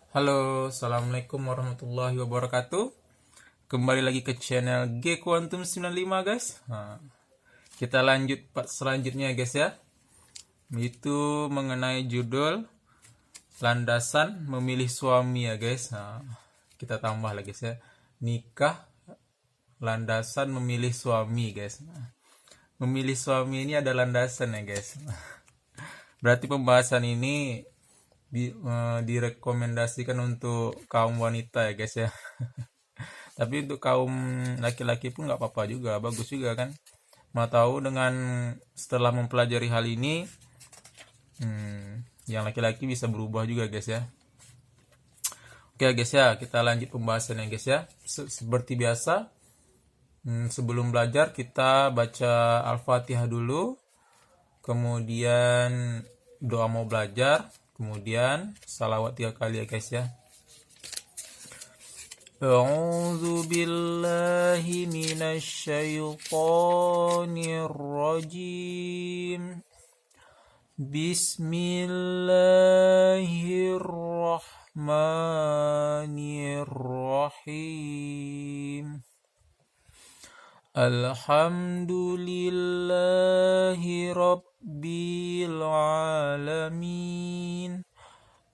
Halo, Assalamualaikum warahmatullahi wabarakatuh. Kembali lagi ke channel G Quantum 95 guys. Kita lanjut part selanjutnya guys ya. Itu mengenai judul landasan memilih suami ya guys. Kita tambah lagi guys ya. Nikah landasan memilih suami guys. Memilih suami ini ada landasan ya guys. Berarti pembahasan ini direkomendasikan untuk kaum wanita ya guys ya. Tapi untuk kaum laki-laki pun nggak apa-apa juga, bagus juga kan. Mau tahu dengan setelah mempelajari hal ini, yang laki-laki bisa berubah juga guys ya. Oke guys ya, kita lanjut pembahasannya guys ya. Seperti biasa, sebelum belajar kita baca Al-Fatihah dulu, kemudian doa mau belajar, kemudian salawat 3 kali ya guys ya. A'udzu billahi minasy syaithanir rajim. Bismillahirrahmanirrahim. Alhamdulillahi rabbil alamin.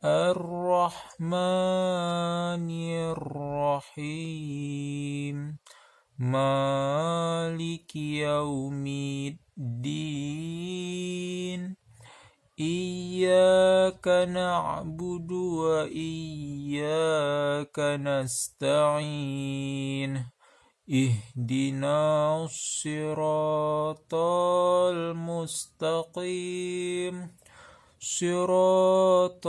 Ar-Rahmanir-Rahim. Maliki yaumiddin. Iyyaka na'budu wa iyyaka nasta'in. Ihdinas siratal mustaqim. صراط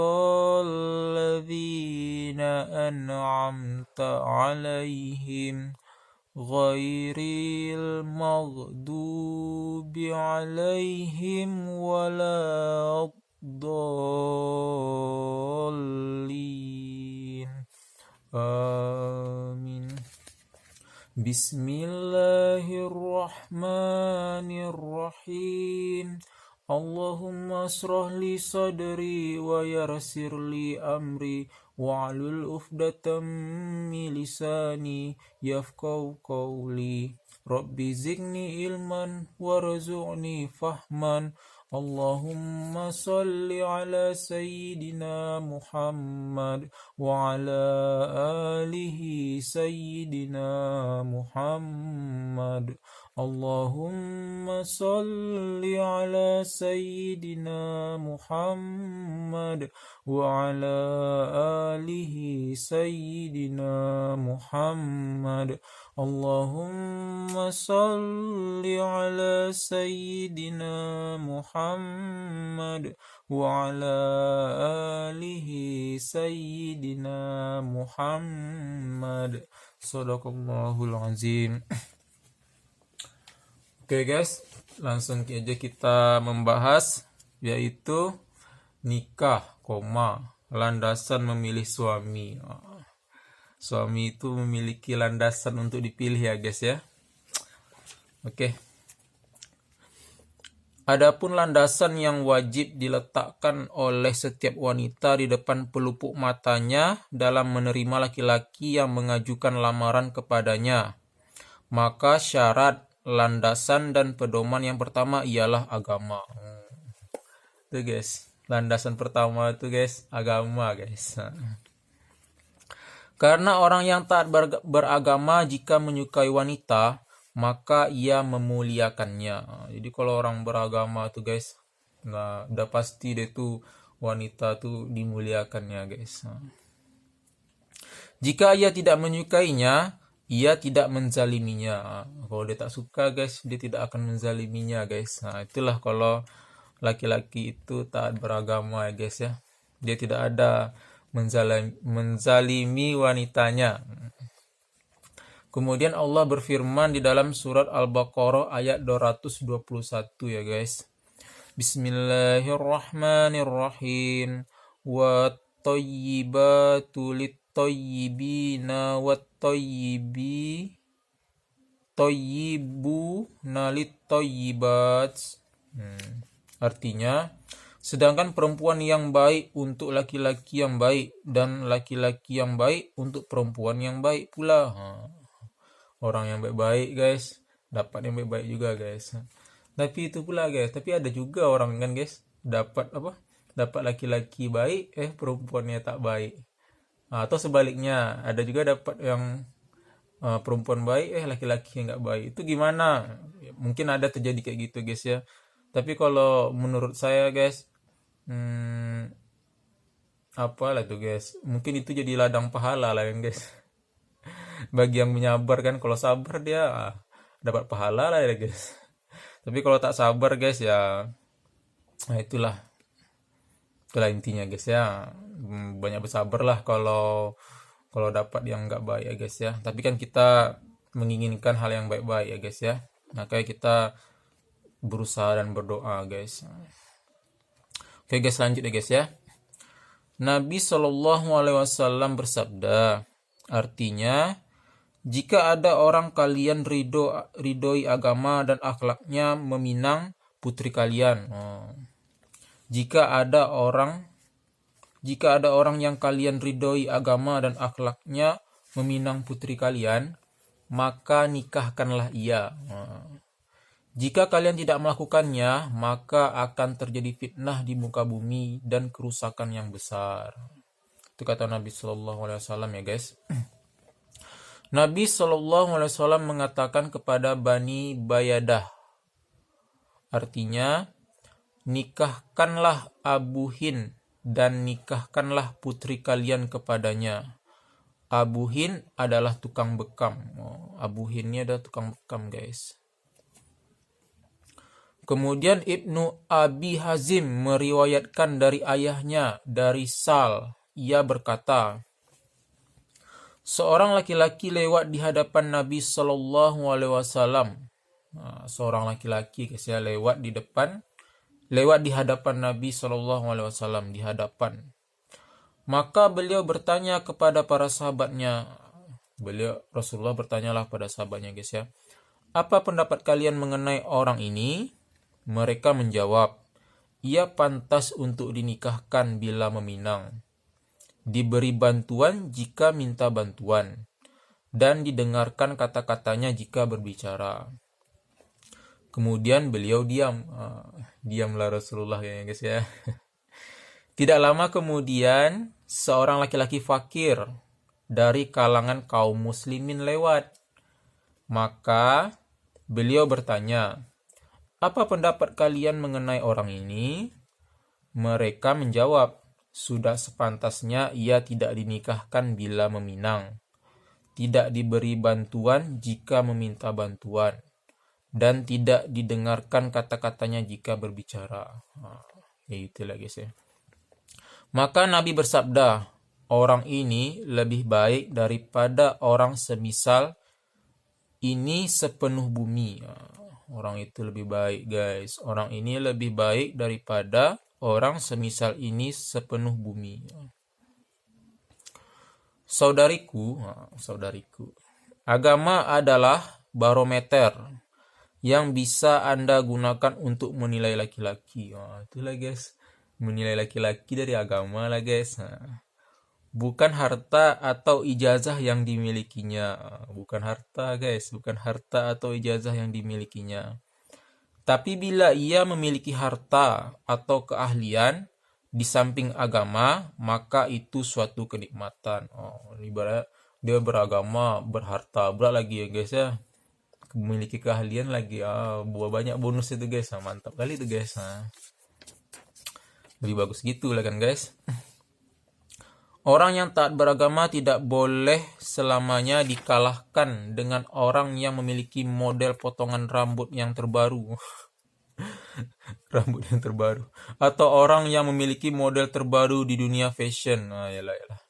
الذين أنعمت عليهم غير المغضوب عليهم ولا الضالين آمين. بسم الله الرحمن الرحيم. Allahumma asrah li sadri wa yassir li amri wa'hlul 'uqdatam min lisani yafqahu qawli. Rabbi zidni ilman warzuqni fahman. Allahumma salli ala sayyidina Muhammad wa ala alihi sayyidina Muhammad. Allahumma salli ala sayyidina Muhammad wa ala alihi sayyidina Muhammad. Allahumma salli ala sayyidina Muhammad wa ala alihi sayyidina Muhammad. Shadaqallahul azim. Oke guys, langsung aja kita membahas yaitu nikah, landasan memilih suami. Suami itu memiliki landasan untuk dipilih ya guys ya. Oke. Adapun landasan yang wajib diletakkan oleh setiap wanita di depan pelupuk matanya dalam menerima laki-laki yang mengajukan lamaran kepadanya, maka syarat, landasan dan pedoman yang pertama ialah agama. Tuh guys, landasan pertama itu guys, agama guys. Karena orang yang taat beragama jika menyukai wanita, maka ia memuliakannya. Jadi kalau orang beragama tuh guys, nah udah pasti dia tuh wanita tuh dimuliakannya guys. Jika ia tidak menyukainya, ia tidak menzaliminya. Kalau dia tak suka guys, dia tidak akan menzaliminya guys. Nah itulah kalau laki-laki itu taat beragama ya guys ya. Dia tidak ada menzalimi wanitanya. Kemudian Allah berfirman di dalam surat Al-Baqarah ayat 221 ya guys. Bismillahirrahmanirrahim. Wa thayyibatu lit-thayyibina wat-thayyibuna lit-thayyibat. Artinya, Sedangkan perempuan yang baik untuk laki-laki yang baik, dan laki-laki yang baik untuk perempuan yang baik pula. Orang yang baik-baik guys, dapat yang baik-baik juga guys. Tapi itu pula guys, tapi ada juga orang kan guys, dapat apa? Dapat laki-laki baik, perempuannya tak baik. Atau sebaliknya, ada juga dapat yang perempuan baik, laki-laki yang nggak baik. Itu gimana? Mungkin ada terjadi kayak gitu guys ya. Tapi kalau menurut saya guys, apalah tuh guys, mungkin itu jadi ladang pahala lah kan guys. Bagi yang menyabar kan, kalau sabar dia dapat pahala lah ya guys. Tapi kalau tak sabar guys ya, nah itulah intinya guys ya. Banyak bersabar lah kalau dapat yang nggak baik ya guys ya. Tapi kan kita menginginkan hal yang baik-baik ya guys ya. Makanya kita berusaha dan berdoa guys. Oke guys, lanjut ya guys ya. Nabi Shallallahu Alaihi Wasallam bersabda, artinya jika ada orang kalian ridhoi agama dan akhlaknya meminang putri kalian. Jika ada orang yang kalian ridhoi agama dan akhlaknya meminang putri kalian, maka nikahkanlah ia. Jika kalian tidak melakukannya, maka akan terjadi fitnah di muka bumi dan kerusakan yang besar. Itu kata Nabi Shallallahu Alaihi Wasallam ya guys. Nabi Shallallahu Alaihi Wasallam mengatakan kepada Bani Bayadah, artinya nikahkanlah Abu Hind dan nikahkanlah putri kalian kepadanya. Abu Hind adalah tukang bekam. Abu Hind ini adalah tukang bekam guys. Kemudian Ibnu Abi Hazim meriwayatkan dari ayahnya, dari Sal. Ia berkata, seorang laki-laki lewat di hadapan Nabi Shallallahu Alaihi Wasallam. Seorang laki-laki guys ya, lewat di hadapan Nabi Shallallahu Alaihi Wasallam, di hadapan. Maka beliau bertanya kepada para sahabatnya. Rasulullah bertanyalah pada sahabatnya guys ya, apa pendapat kalian mengenai orang ini? Mereka menjawab, ia pantas untuk dinikahkan bila meminang, diberi bantuan jika minta bantuan, dan didengarkan kata-katanya jika berbicara. Kemudian beliau diamlah Rasulullah ya guys ya. Tidak lama kemudian seorang laki-laki fakir dari kalangan kaum muslimin lewat. Maka beliau bertanya, apa pendapat kalian mengenai orang ini? Mereka menjawab, sudah sepantasnya ia tidak dinikahkan bila meminang, tidak diberi bantuan jika meminta bantuan, dan tidak didengarkan kata-katanya jika berbicara. Itulah guys ya. Maka Nabi bersabda, orang ini lebih baik daripada orang semisal ini sepenuh bumi. Orang itu lebih baik guys. Orang ini lebih baik daripada orang semisal ini sepenuh bumi. Saudariku, agama adalah barometer yang bisa Anda gunakan untuk menilai laki-laki. Itulah guys, menilai laki-laki dari agama lah guys. Bukan harta atau ijazah yang dimilikinya. Bukan harta guys, bukan harta atau ijazah yang dimilikinya. Tapi bila ia memiliki harta atau keahlian di samping agama, maka itu suatu kenikmatan. Ibarat dia beragama, berharta, berat lagi ya guys ya. Memiliki keahlian lagi, buah banyak bonus itu guys. Mantap kali itu guys. Lebih bagus gitu lah kan guys. Orang yang taat beragama tidak boleh selamanya dikalahkan dengan orang yang memiliki model potongan rambut yang terbaru. Rambut yang terbaru. Atau orang yang memiliki model terbaru di dunia fashion. Yalah.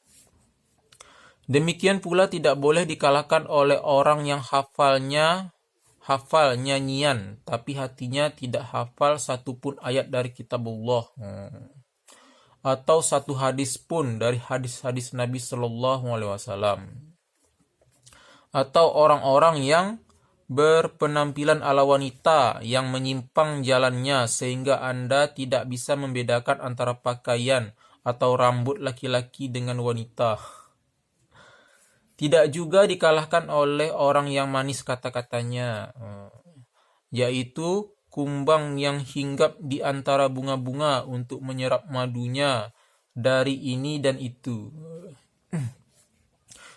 Demikian pula tidak boleh dikalahkan oleh orang yang hafal nyanyian, tapi hatinya tidak hafal satupun ayat dari kitabullah. Atau satu hadis pun dari hadis-hadis Nabi Shallallahu Alaihi Wasallam. Atau orang-orang yang berpenampilan ala wanita yang menyimpang jalannya sehingga Anda tidak bisa membedakan antara pakaian atau rambut laki-laki dengan wanita. Tidak juga dikalahkan oleh orang yang manis kata-katanya, yaitu kumbang yang hinggap di antara bunga-bunga untuk menyerap madunya dari ini dan itu.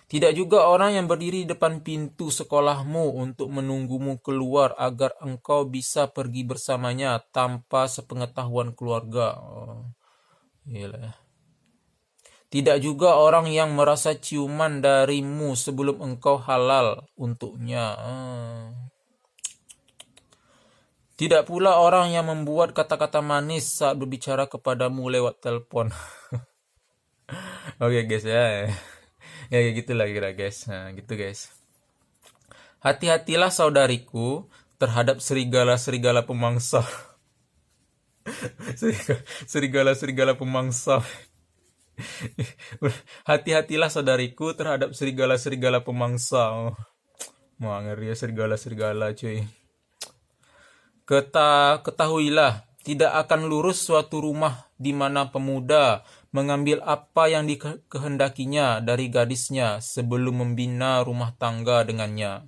Tidak juga orang yang berdiri di depan pintu sekolahmu untuk menunggumu keluar agar engkau bisa pergi bersamanya tanpa sepengetahuan keluarga. Yalah. Tidak juga orang yang merasa ciuman darimu sebelum engkau halal untuknya. Tidak pula orang yang membuat kata-kata manis saat berbicara kepadamu lewat telepon. Oke guys ya. Ya gitulah kira guys. Nah, gitu guys. Hati-hatilah saudariku terhadap serigala-serigala pemangsa. Serigala-serigala pemangsa. Hati-hatilah saudariku terhadap serigala-serigala pemangsa. Mau ngeri ya serigala-serigala cuy. Ketahuilah, tidak akan lurus suatu rumah di mana pemuda mengambil apa yang dikehendakinya dari gadisnya sebelum membina rumah tangga dengannya.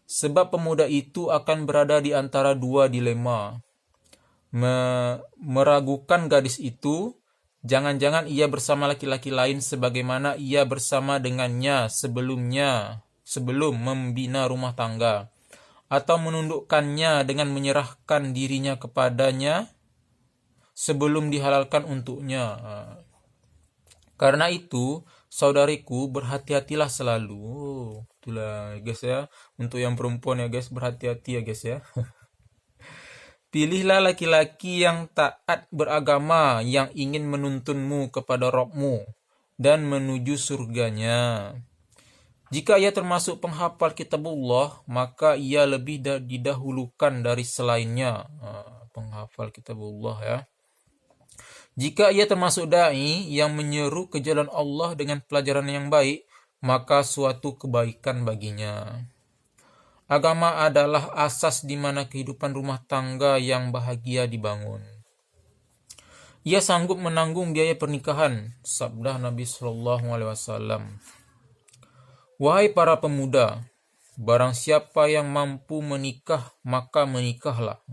Sebab pemuda itu akan berada di antara dua dilema. Meragukan gadis itu, jangan-jangan ia bersama laki-laki lain sebagaimana ia bersama dengannya sebelum membina rumah tangga, atau menundukkannya dengan menyerahkan dirinya kepadanya sebelum dihalalkan untuknya. Karena itu, saudariku, berhati-hatilah selalu. Itulah guys ya, untuk yang perempuan ya guys, berhati-hati ya guys ya. Pilihlah laki-laki yang taat beragama, yang ingin menuntunmu kepada Rabb-mu dan menuju surganya. Jika ia termasuk penghafal kitabullah, maka ia lebih didahulukan dari selainnya. Penghafal kitabullah ya. Jika ia termasuk da'i yang menyeru ke jalan Allah dengan pelajaran yang baik, maka suatu kebaikan baginya. Agama adalah asas di mana kehidupan rumah tangga yang bahagia dibangun. Ia sanggup menanggung biaya pernikahan, sabda Nabi SAW. Wahai para pemuda, barang siapa yang mampu menikah, maka menikahlah.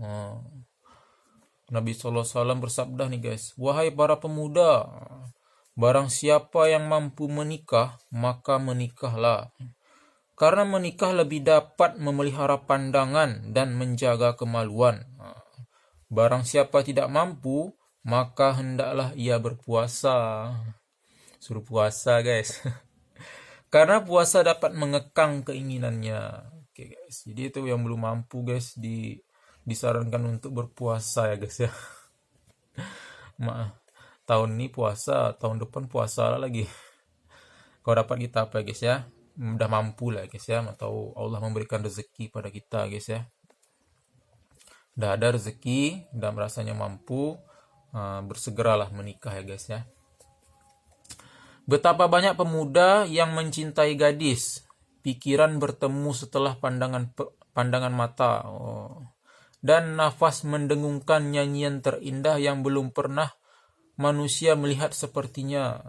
Nabi SAW bersabda nih guys, wahai para pemuda, barang siapa yang mampu menikah, maka menikahlah. Karena menikah lebih dapat memelihara pandangan dan menjaga kemaluan. Barang siapa tidak mampu, maka hendaklah ia berpuasa. Suruh puasa guys. Karena puasa dapat mengekang keinginannya. Oke guys, jadi itu yang belum mampu guys disarankan untuk berpuasa ya guys ya. Tahun ini puasa, tahun depan puasa lagi. Kalau dapat kita apa ya guys ya, udah mampu lah guys ya, atau Allah memberikan rezeki pada kita guys ya. Udah ada rezeki dan rasanya mampu, bersegeralah menikah ya guys ya. Betapa banyak pemuda yang mencintai gadis, pikiran bertemu setelah pandangan mata. Dan nafas mendengungkan nyanyian terindah yang belum pernah manusia melihat sepertinya.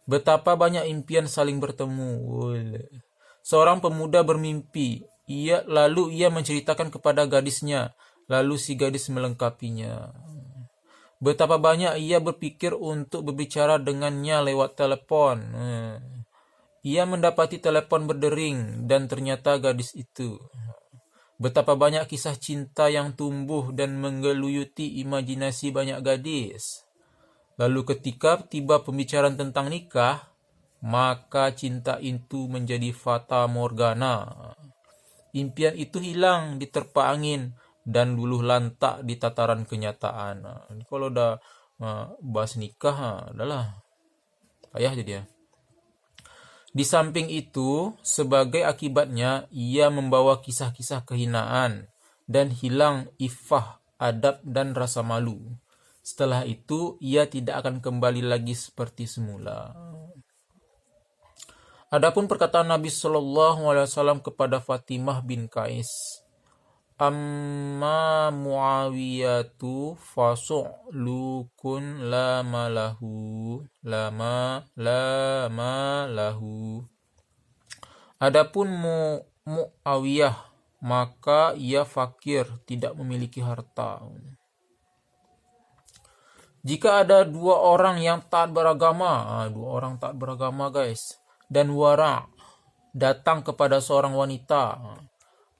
Betapa banyak impian saling bertemu. Seorang pemuda bermimpi, lalu ia menceritakan kepada gadisnya, lalu si gadis melengkapinya. Betapa banyak ia berpikir untuk berbicara dengannya lewat telepon. Ia mendapati telepon berdering dan ternyata gadis itu. Betapa banyak kisah cinta yang tumbuh dan menggeluyuti imajinasi banyak gadis. Lalu ketika tiba pembicaraan tentang nikah, maka cinta itu menjadi fata morgana. Impian itu hilang diterpa angin dan luluh lantak di tataran kenyataan. Kalau udah bahas nikah, adalah payah jadi ya. Di samping itu, sebagai akibatnya, ia membawa kisah-kisah kehinaan dan hilang iffah, adab, dan rasa malu. Setelah itu, ia tidak akan kembali lagi seperti semula. Adapun perkataan Nabi Shallallahu Alaihi Wasallam kepada Fatimah bin Qais, amma Muawiyatu fasu'lukun lama lahu. Adapun Muawiyah, maka ia fakir, tidak memiliki harta. Jika ada dua orang yang taat beragama, guys, dan wara datang kepada seorang wanita,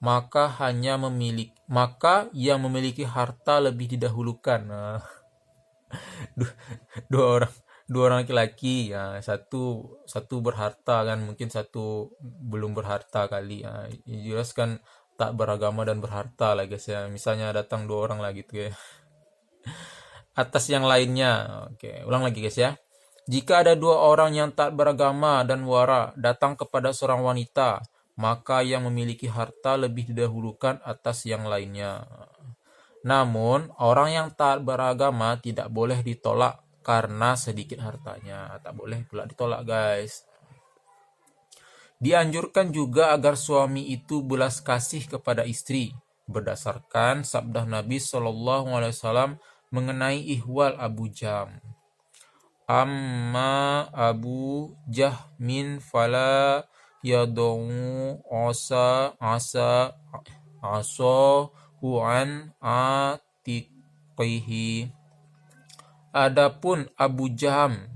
maka yang memiliki harta lebih didahulukan. Dua orang laki-laki, ya, satu berharta kan, mungkin satu belum berharta kali. Ya, jelas kan tak beragama dan berharta lah guys ya. Misalnya datang dua orang lah gitu ya. Atas yang lainnya. Oke, ulang lagi guys ya. Jika ada dua orang yang tak beragama dan wara datang kepada seorang wanita, maka yang memiliki harta lebih didahulukan atas yang lainnya. Namun, orang yang tak beragama tidak boleh ditolak karena sedikit hartanya. Tak boleh pula ditolak guys. Dianjurkan juga agar suami itu belas kasih kepada istri, berdasarkan sabda Nabi Shallallahu Alaihi Wasallam mengenai ihwal Abu Jam. Amma Abu Jahmin fala yad'u asahu an atiqihi. Adapun Abu Jam,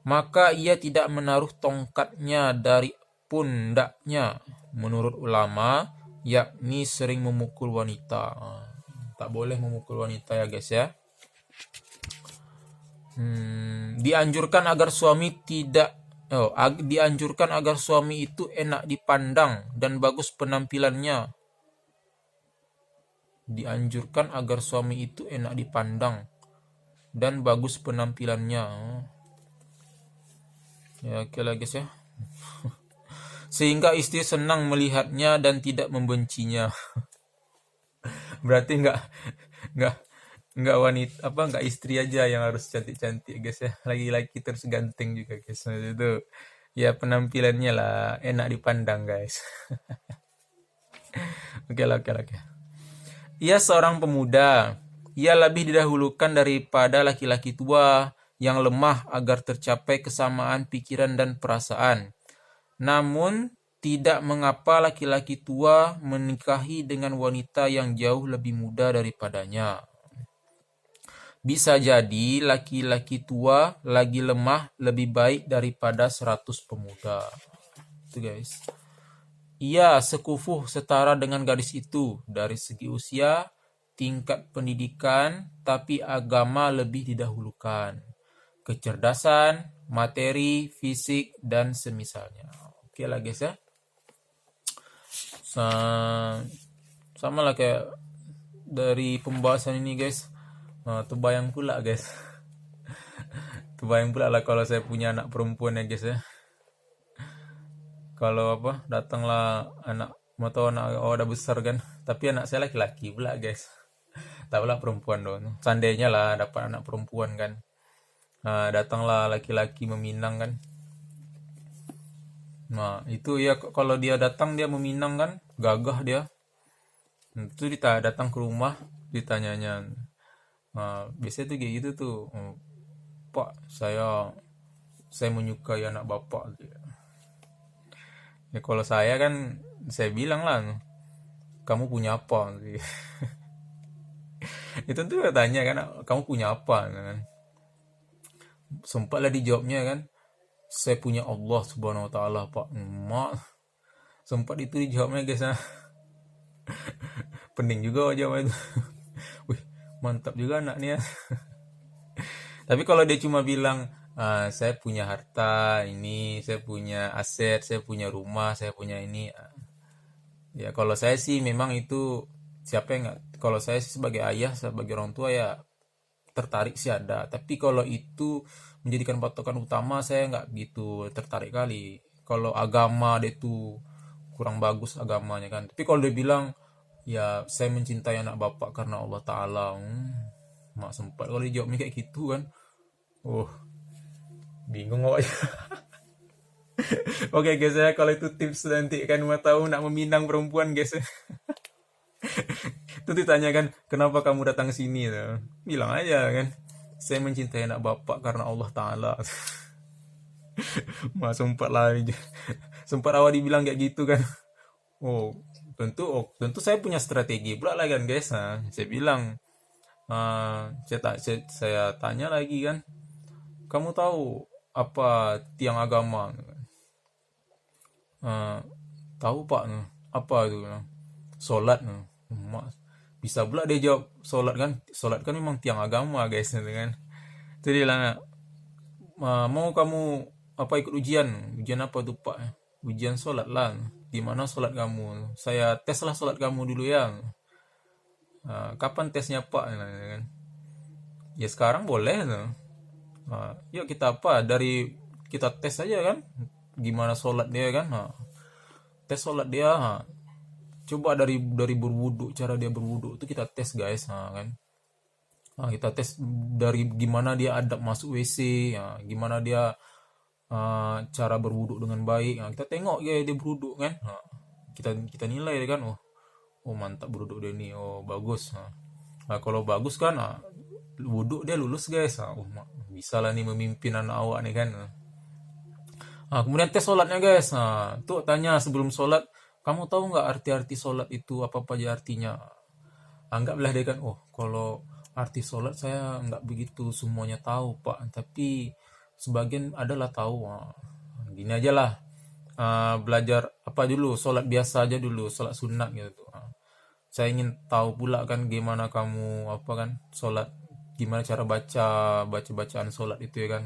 maka ia tidak menaruh tongkatnya dari pundaknya. Menurut ulama, yakni sering memukul wanita. Tak boleh memukul wanita ya guys ya. Dianjurkan agar suami itu enak dipandang dan bagus penampilannya. Ya, oke lah guys ya. Sehingga istri senang melihatnya dan tidak membencinya. Berarti nggak istri aja yang harus cantik-cantik guys ya, laki-laki terus ganteng juga guys. Nah, itu ya penampilannya lah enak dipandang guys. Oke. Ia seorang pemuda, ia lebih didahulukan daripada laki-laki tua yang lemah agar tercapai kesamaan pikiran dan perasaan. Namun tidak mengapa laki-laki tua menikahi dengan wanita yang jauh lebih muda daripadanya. Bisa jadi laki-laki tua lagi lemah lebih baik daripada 100 pemuda. Itu guys. Ia sekufuh setara dengan gadis itu dari segi usia, tingkat pendidikan, tapi agama lebih didahulukan. Kecerdasan, materi, fisik, dan semisalnya. Oke lah guys ya. Sama lah kayak dari pembahasan ini guys. Terbayang pula guys. Terbayang pula lah kalau saya punya anak perempuan ya guys ya. Kalau datanglah anak, mau tahu anak udah besar kan, tapi anak saya laki-laki pula guys. Tak pula perempuan dong. Seandainya lah dapat anak perempuan kan. Datanglah laki-laki meminang kan. Nah itu ya, kalau dia datang dia meminang kan, gagah dia. Itu kita datang ke rumah ditanyanya. Biasanya tuh kayak gitu tuh, Pak, saya menyukai anak bapak. Ya kalau saya kan saya bilang lah, kamu punya apa? Itu tuh tanya kan, kamu punya apa kan? Sempatlah dijawabnya kan, saya punya Allah Subhanahu Wa Taala Pak. Sempat itu dijawabnya guys. Pening juga jawabnya itu. Wih, mantap juga anaknya. Tapi kalau dia cuma bilang, saya punya harta ini, saya punya aset, saya punya rumah, saya punya ini, ya kalau saya sih memang itu, siapa yang nggak, kalau saya sih sebagai ayah, sebagai orang tua ya tertarik sih ada. Tapi kalau itu menjadikan patokan utama, saya nggak gitu tertarik kali. Kalau agama dia tuh kurang bagus agamanya kan. Tapi kalau dia bilang ya saya mencintai anak bapak karena Allah Ta'ala, mak sempat kalau dijawabnya kayak gitu kan, bingung awak. Oke guys ya, kalau itu tips nanti kan mau tahu nak meminang perempuan guys. Itu ditanyakan, kenapa kamu datang sini? Tuh. Bilang aja kan, saya mencintai anak bapak karena Allah Ta'ala. Mas sempat lah, sempat awal dibilang kayak gitu kan. Oh tentu saya punya strategi pula lah kan guys. Nah, saya bilang, saya tanya lagi kan, kamu tahu apa tiang agama? "Ah, tahu pak." Nah, apa itu? Nah, sholat. Nah. Bisa pula dia jawab sholat kan, sholat kan memang tiang agama guys gitu kan. Itu dia bilang, mau kamu apa ikut ujian? Ujian apa tuh pak? Ujian sholat lah. Di mana sholat kamu? Saya tes lah sholat kamu dulu ya. Kapan tesnya pak? Nah, kan. Ya sekarang boleh. Nah. Yuk kita kita tes aja kan, gimana sholat dia kan. Tes sholat dia. Coba dari berwudu, cara dia berwudu itu kita tes guys. Kan. Kita tes dari gimana dia adab masuk WC, gimana dia cara berwudu dengan baik. Kita tengok ya dia berwudu kan. Kita nilai kan. Oh mantap berwudu dia nih. Oh bagus. Kalau bagus kan, wudhu dia lulus guys. Bisa lah nih memimpin anak awak nih kan. Kemudian tes sholatnya guys. Tuh tanya sebelum sholat, kamu tahu nggak arti-arti sholat itu apa aja artinya? Anggaplah dia kan, kalau arti sholat saya nggak begitu semuanya tahu pak, tapi sebagian adalah tahu. Gini aja lah, belajar apa dulu, sholat biasa aja dulu, sholat sunat gitu. Saya ingin tahu pula kan gimana kamu apa kan sholat, gimana cara bacaan sholat itu ya kan.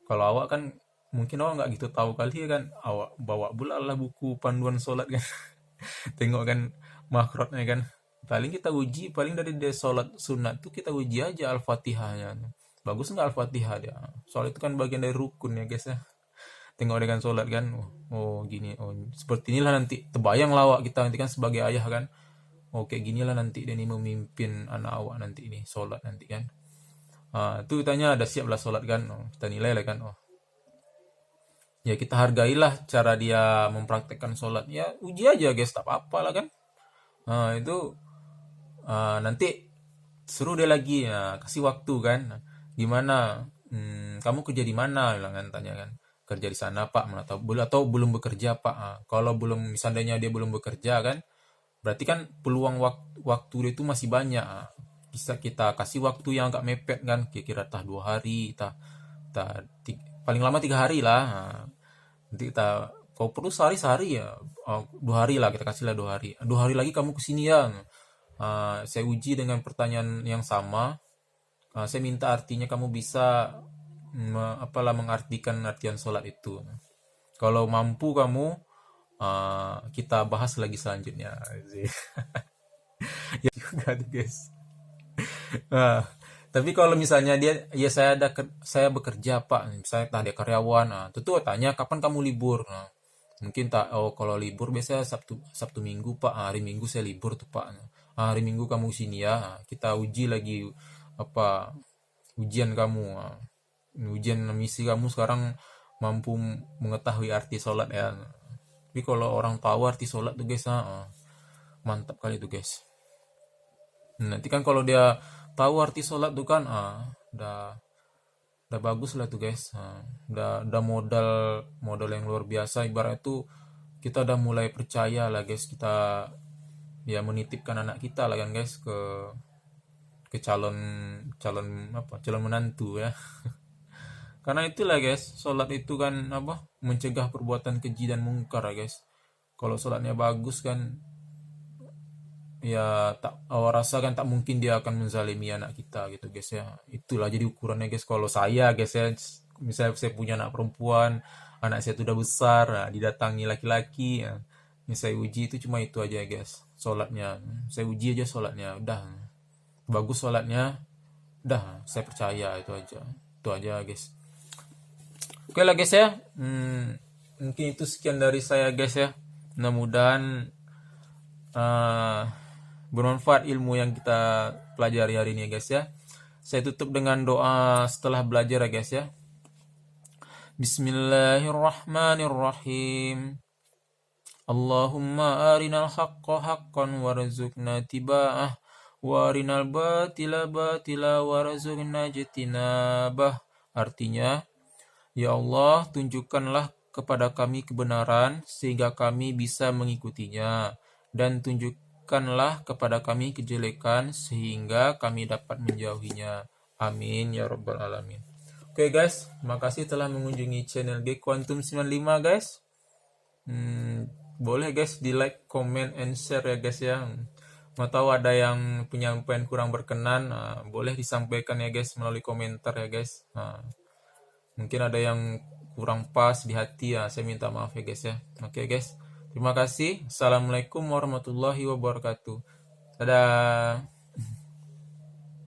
Kalau awak kan mungkin awak nggak gitu tahu kali ya kan, awak bawa pula lah buku panduan sholat kan. Tengok kan makrotnya kan, paling kita uji paling dari sholat sunat tuh kita uji aja al-fatihahnya, bagus nggak al-fatihah dia, soal itu kan bagian dari rukun ya guys ya. Tengok dengan sholat kan, gini, seperti inilah nanti terbayang lawak kita nanti kan sebagai ayah kan. Kayak ginilah nanti dia ini memimpin anak awak nanti ini sholat nanti kan. Itu tanya ada siap lah sholat kan. Kita nilai lah kan. Ya kita hargailah cara dia mempraktekkan sholat. Ya uji aja guys, tak apa-apa lah kan. Itu nanti suruh dia lagi, kasih waktu kan. Gimana? Kamu kerja di mana? Bilang kan, tanya kan. Kerja di sana pak, atau belum bekerja pak. Kalau belum, seandainya dia belum bekerja kan, berarti kan peluang waktu dia itu masih banyak. Bisa kita kasih waktu yang agak mepet kan, kira-kira 2 hari, paling lama 3 hari lah. Nanti kita, kau perlu sehari ya, 2 hari lah kita kasih lah 2 hari. 2 hari lagi kamu kesini ya. Saya uji dengan pertanyaan yang sama. Saya minta artinya kamu bisa mengartikan artian sholat itu. Kalau mampu kamu, kita bahas lagi selanjutnya. Ya juga tuh guys. Tapi kalau misalnya dia, ya saya bekerja pak, saya tak ada karyawan, tentu tanya kapan kamu libur. Mungkin tak, kalau libur biasanya Sabtu Minggu pak, hari Minggu saya libur tuh pak. Hari Minggu kamu sini ya, kita uji lagi apa ujian kamu, ujian misi kamu sekarang mampu mengetahui arti sholat ya. Tapi kalau orang tahu arti sholat tuh guys, mantap kali tuh guys. Nanti kan kalau dia tahu arti sholat tuh kan, udah bagus lah tuh guys. Udah modal yang luar biasa. Ibarat itu kita udah mulai percaya lah guys, kita ya menitipkan anak kita lah kan guys ke calon menantu ya. Karena itulah guys, sholat itu kan mencegah perbuatan keji dan mungkar ya guys. Kalau sholatnya bagus kan, ya awak rasa kan tak mungkin dia akan menzalimi anak kita gitu guys ya. Itulah jadi ukurannya guys. Kalau saya guys ya, misalnya saya punya anak perempuan, anak saya sudah besar, didatangi laki-laki, saya uji itu cuma itu aja guys, sholatnya. Saya uji aja sholatnya, udah bagus sholatnya, udah saya percaya, itu aja guys. Oke lah guys ya, mungkin itu sekian dari saya guys ya. Mudah-mudahan bermanfaat ilmu yang kita pelajari hari ini ya guys ya. Saya tutup dengan doa setelah belajar ya guys ya. Bismillahirrahmanirrahim. Allahumma arinal haqqa haqqan warzuqna tiba'ah wa arinal batila batila warzuqna jitinabah. Artinya, ya Allah, tunjukkanlah kepada kami kebenaran sehingga kami bisa mengikutinya, dan tunjukkanlah kepada kami kejelekan sehingga kami dapat menjauhinya. Amin ya rabbal alamin. Oke guys, makasih telah mengunjungi channel G Quantum 95 guys. Boleh guys di like, comment, and share ya guys ya. Mau tahu ada yang penyampaian kurang berkenan, boleh disampaikan ya guys melalui komentar ya guys. Mungkin ada yang kurang pas di hati ya, saya minta maaf ya guys ya. Oke guys, terima kasih. Assalamualaikum warahmatullahi wabarakatuh. Dadah.